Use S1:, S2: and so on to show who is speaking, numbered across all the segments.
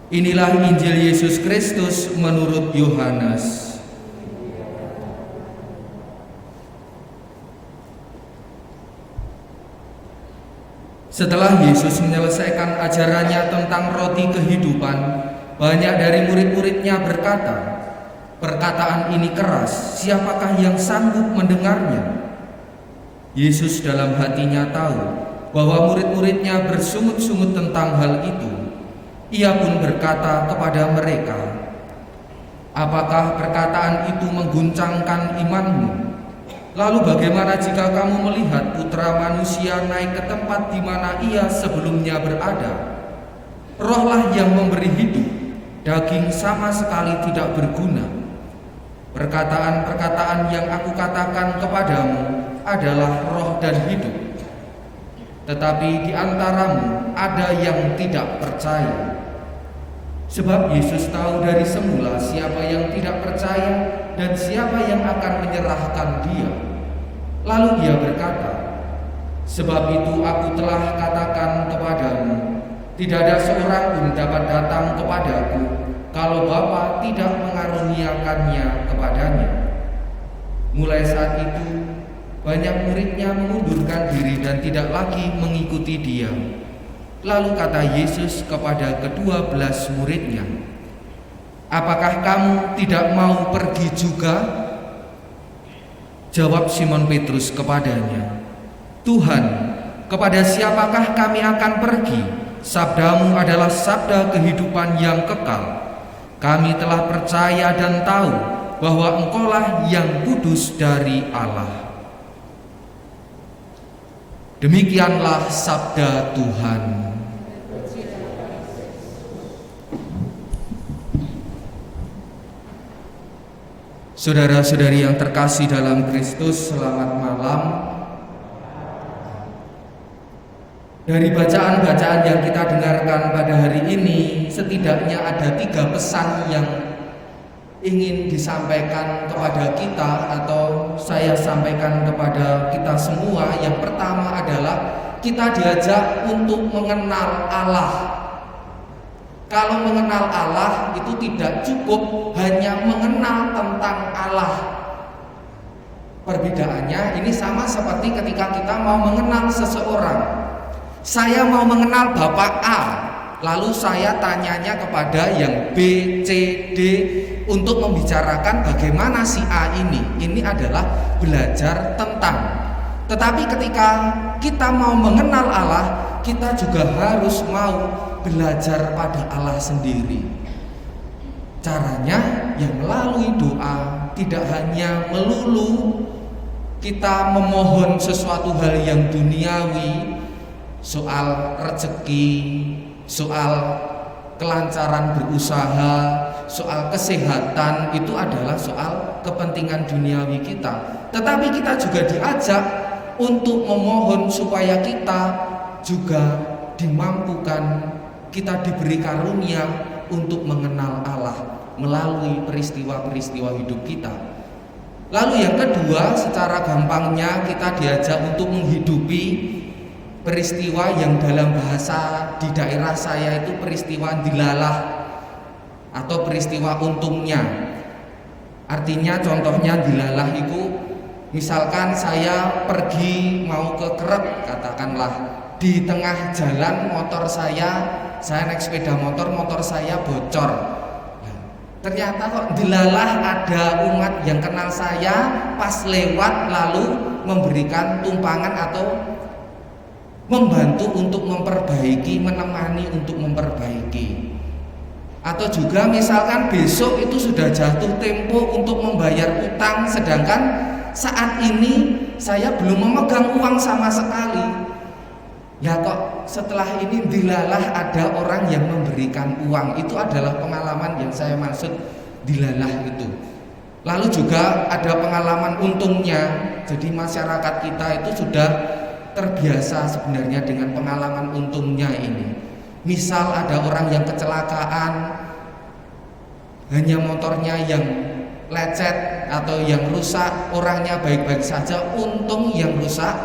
S1: Inilah Injil Yesus Kristus menurut Yohanes. Setelah Yesus menyelesaikan ajarannya tentang roti kehidupan, banyak dari murid-muridnya berkata, "Perkataan ini keras, siapakah yang sanggup mendengarnya?" Yesus dalam hatinya tahu bahwa murid-muridnya bersungut-sungut tentang hal itu. Ia pun berkata kepada mereka, "Apakah perkataan itu mengguncangkan imanmu? Lalu bagaimana jika kamu melihat Putra Manusia naik ke tempat di mana ia sebelumnya berada? Rohlah yang memberi hidup, daging sama sekali tidak berguna. Perkataan-perkataan yang aku katakan kepadamu adalah roh dan hidup. Tetapi di antaramu ada yang tidak percaya." Sebab Yesus tahu dari semula siapa yang tidak percaya dan siapa yang akan menyerahkan dia. Lalu ia berkata, "Sebab itu aku telah katakan kepadamu, tidak ada seorang pun dapat datang kepadaku kalau Bapa tidak mengaruniakannya kepadanya." Mulai saat itu banyak muridnya mengundurkan diri dan tidak lagi mengikuti dia. Lalu kata Yesus kepada ke-12 muridnya, "Apakah kamu tidak mau pergi juga?" Jawab Simon Petrus kepadanya, "Tuhan, kepada siapakah kami akan pergi? Sabdamu adalah sabda kehidupan yang kekal. Kami telah percaya dan tahu bahwa Engkaulah yang kudus dari Allah." Demikianlah sabda Tuhan. Saudara-saudari yang terkasih dalam Kristus, selamat malam. Dari bacaan-bacaan yang kita dengarkan pada hari ini, setidaknya ada 3 pesan yang ingin disampaikan kepada kita atau saya sampaikan kepada kita semua. Yang pertama adalah kita diajak untuk mengenal Allah. Kalau mengenal Allah itu tidak cukup hanya mengenal tentang Allah. Perbedaannya ini sama seperti ketika kita mau mengenal seseorang. Saya mau mengenal Bapak A, lalu saya tanyanya kepada yang B, C, D untuk membicarakan bagaimana si A ini. Ini adalah belajar tentang. Tetapi ketika kita mau mengenal Allah, kita juga harus mau belajar pada Allah sendiri. Caranya yang melalui doa, tidak hanya melulu kita memohon sesuatu hal yang duniawi, soal rezeki, soal kelancaran berusaha, soal kesehatan, itu adalah soal kepentingan duniawi kita. Tetapi kita juga diajak untuk memohon supaya kita juga dimampukan, kita diberi karunia untuk mengenal Allah melalui peristiwa-peristiwa hidup kita. Lalu yang kedua, secara gampangnya kita diajak untuk menghidupi peristiwa yang dalam bahasa di daerah saya itu peristiwa dilalah atau peristiwa untungnya. Artinya contohnya dilalah itu misalkan saya pergi mau ke Krep, katakanlah di tengah jalan motor saya naik sepeda motor saya bocor. Ternyata kok dilalah ada umat yang kenal saya pas lewat lalu memberikan tumpangan atau membantu untuk memperbaiki, menemani untuk memperbaiki. Atau juga misalkan besok itu sudah jatuh tempo untuk membayar utang, sedangkan saat ini saya belum memegang uang sama sekali. Ya kok setelah ini dilalah ada orang yang memberikan uang. Itu adalah pengalaman yang saya maksud dilalah itu. Lalu juga ada pengalaman untungnya. Jadi masyarakat kita itu sudah terbiasa sebenarnya dengan pengalaman untungnya ini. Misal ada orang yang kecelakaan, hanya motornya yang lecet atau yang rusak, orangnya baik-baik saja, untung yang rusak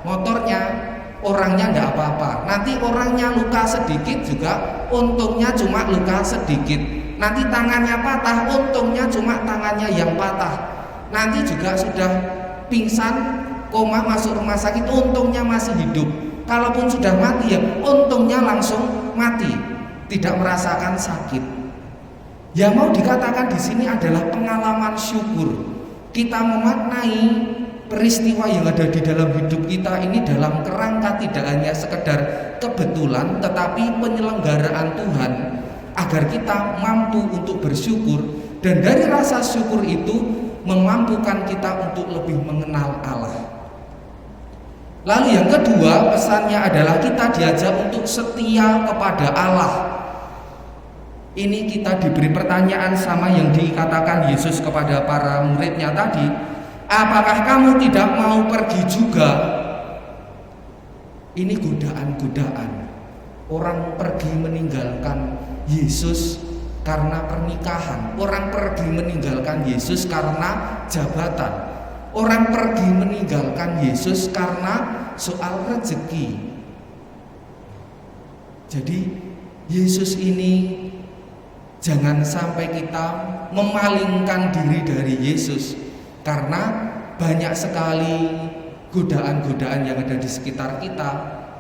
S1: motornya. orangnya enggak apa-apa. Nanti orangnya luka sedikit juga untungnya cuma luka sedikit. Nanti tangannya patah, untungnya cuma tangannya yang patah. Nanti juga sudah pingsan, koma, masuk rumah sakit, untungnya masih hidup. Kalaupun sudah mati ya untungnya langsung mati, tidak merasakan sakit. Yang mau dikatakan di sini adalah pengalaman syukur. Kita memaknai peristiwa yang ada di dalam hidup kita ini dalam kerangka tidak hanya sekedar kebetulan, tetapi penyelenggaraan Tuhan agar kita mampu untuk bersyukur, dan dari rasa syukur itu memampukan kita untuk lebih mengenal Allah. Lalu yang kedua, pesannya adalah kita diajak untuk setia kepada Allah. Ini kita diberi pertanyaan sama yang dikatakan Yesus kepada para muridnya tadi, apakah kamu tidak mau pergi juga? Ini godaan-godaan. Orang pergi meninggalkan Yesus karena pernikahan. Orang pergi meninggalkan Yesus karena jabatan. Orang pergi meninggalkan Yesus karena soal rezeki. Jadi Yesus ini jangan sampai kita memalingkan diri dari Yesus, karena banyak sekali godaan-godaan yang ada di sekitar kita,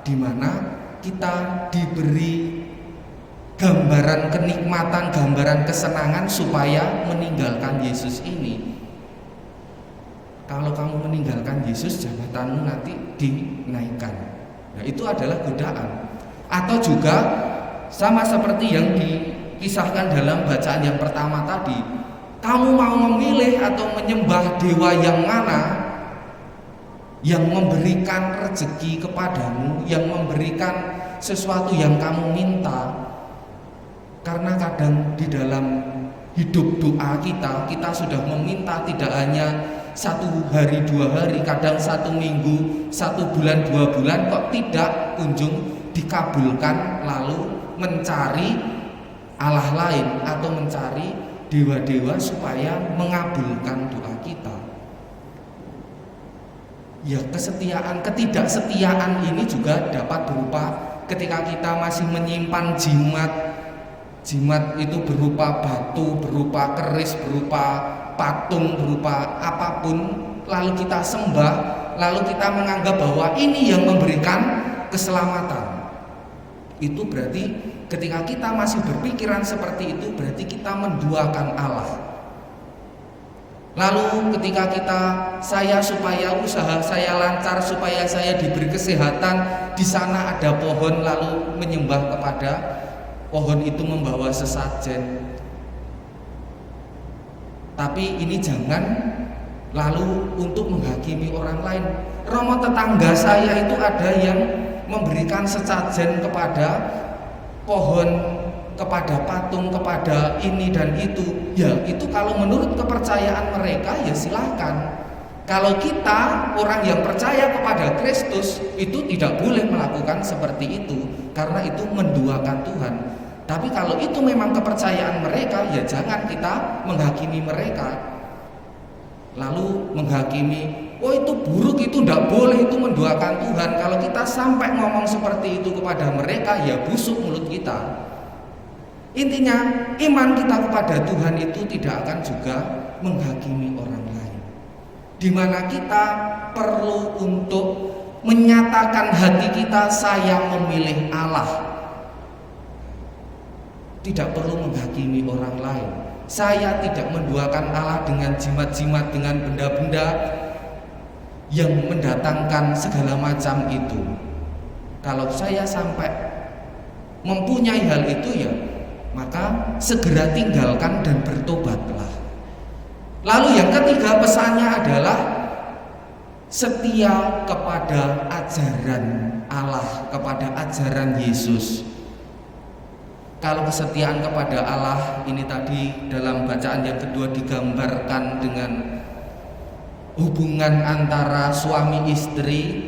S1: di mana kita diberi gambaran kenikmatan, gambaran kesenangan supaya meninggalkan Yesus ini. Kalau kamu meninggalkan Yesus, jabatanmu nanti dinaikkan. Nah, itu adalah godaan. Atau juga sama seperti yang dikisahkan dalam bacaan yang pertama tadi, kamu mau memilih atau menyembah dewa yang mana, yang memberikan rezeki kepadamu, yang memberikan sesuatu yang kamu minta. Karena kadang di dalam hidup doa kita sudah meminta tidak hanya 1 hari 2 hari, kadang 1 minggu, 1 bulan 2 bulan, kok tidak kunjung dikabulkan, lalu mencari Allah lain atau mencari dewa-dewa supaya mengabulkan doa kita. Ya, kesetiaan, ketidaksetiaan ini juga dapat berupa ketika kita masih menyimpan jimat. Jimat itu berupa batu, berupa keris, berupa patung, berupa apapun, lalu kita sembah, lalu kita menganggap bahwa ini yang memberikan keselamatan. Itu berarti ketika kita masih berpikiran seperti itu, berarti kita menduakan Allah. Lalu ketika saya supaya usaha saya lancar, supaya saya diberi kesehatan, di sana ada pohon, lalu menyembah kepada pohon itu, membawa sesajen. Tapi ini jangan lalu untuk menghakimi orang lain. Romo tetangga saya itu ada yang memberikan sesajen kepada pohon, kepada patung, kepada ini dan itu. Ya, itu kalau menurut kepercayaan mereka ya silahkan. Kalau kita orang yang percaya kepada Kristus itu tidak boleh melakukan seperti itu, karena itu menduakan Tuhan. Tapi kalau itu memang kepercayaan mereka, ya jangan kita menghakimi mereka. Lalu menghakimi, oh itu buruk, itu tidak boleh, itu menduakan Tuhan. Kalau kita sampai ngomong seperti itu kepada mereka, ya busuk mulut kita. Intinya iman kita kepada Tuhan itu tidak akan juga menghakimi orang lain, di mana kita perlu untuk menyatakan hati kita, saya memilih Allah. Tidak perlu menghakimi orang lain. Saya tidak menduakan Allah dengan jimat-jimat, dengan benda-benda yang mendatangkan segala macam itu. Kalau saya sampai mempunyai hal itu, ya maka segera tinggalkan dan bertobatlah. Lalu yang ketiga pesannya adalah setia kepada ajaran Allah, kepada ajaran Yesus. Kalau kesetiaan kepada Allah ini tadi dalam bacaan yang kedua digambarkan dengan hubungan antara suami istri.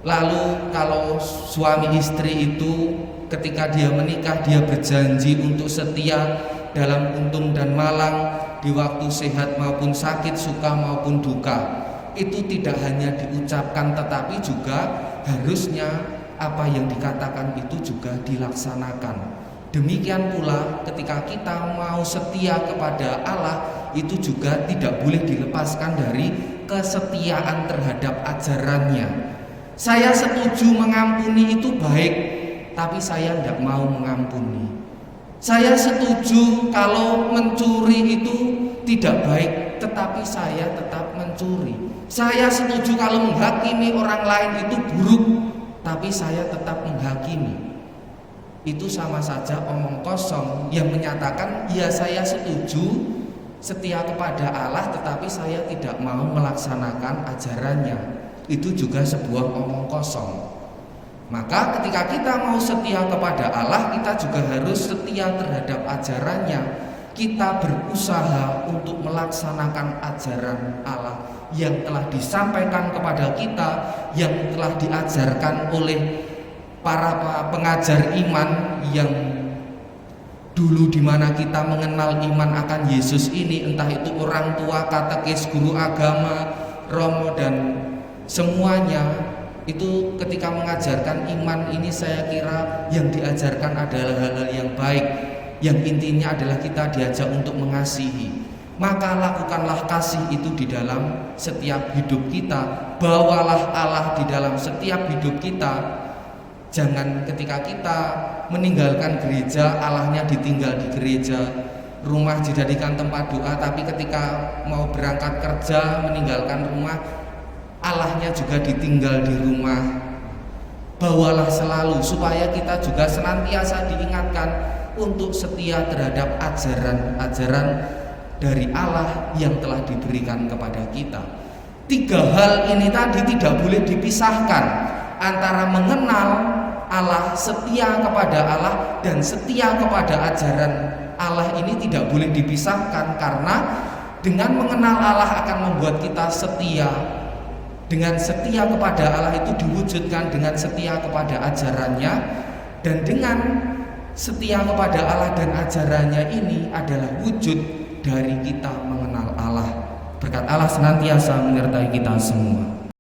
S1: Lalu kalau suami istri itu ketika dia menikah, dia berjanji untuk setia dalam untung dan malang, di waktu sehat maupun sakit, suka maupun duka. Itu tidak hanya diucapkan tetapi juga harusnya apa yang dikatakan itu juga dilaksanakan. Demikian pula ketika kita mau setia kepada Allah, itu juga tidak boleh dilepaskan dari kesetiaan terhadap ajarannya. Saya setuju mengampuni itu baik, tapi saya tidak mau mengampuni. Saya setuju kalau mencuri itu tidak baik, tetapi saya tetap mencuri. Saya setuju kalau menghakimi orang lain itu buruk, tapi saya tetap menghakimi. Itu sama saja omong kosong yang menyatakan ya saya setuju setia kepada Allah, tetapi saya tidak mau melaksanakan ajarannya. Itu juga sebuah omong kosong. Maka ketika kita mau setia kepada Allah, kita juga harus setia terhadap ajarannya. Kita berusaha untuk melaksanakan ajaran Allah yang telah disampaikan kepada kita, yang telah diajarkan oleh para pengajar iman yang dulu di mana kita mengenal iman akan Yesus ini, entah itu orang tua, katekis, guru agama, romo dan semuanya. Itu ketika mengajarkan iman ini, saya kira yang diajarkan adalah hal-hal yang baik, yang intinya adalah kita diajak untuk mengasihi. Maka lakukanlah kasih itu di dalam setiap hidup kita. Bawalah Allah di dalam setiap hidup kita. Jangan ketika kita meninggalkan gereja, Allahnya ditinggal di gereja. Rumah dijadikan tempat doa, tapi ketika mau berangkat kerja meninggalkan rumah, Allahnya juga ditinggal di rumah. Bawalah selalu supaya kita juga senantiasa diingatkan untuk setia terhadap ajaran-ajaran dari Allah yang telah diberikan kepada kita. 3 hal ini tadi tidak boleh dipisahkan antara mengenal Allah, setia kepada Allah, dan setia kepada ajaran Allah. Ini tidak boleh dipisahkan, karena dengan mengenal Allah akan membuat kita setia. Dengan setia kepada Allah itu diwujudkan dengan setia kepada ajarannya, dan dengan setia kepada Allah dan ajarannya ini adalah wujud dari kita mengenal Allah. Berkat Allah senantiasa menyertai kita semua.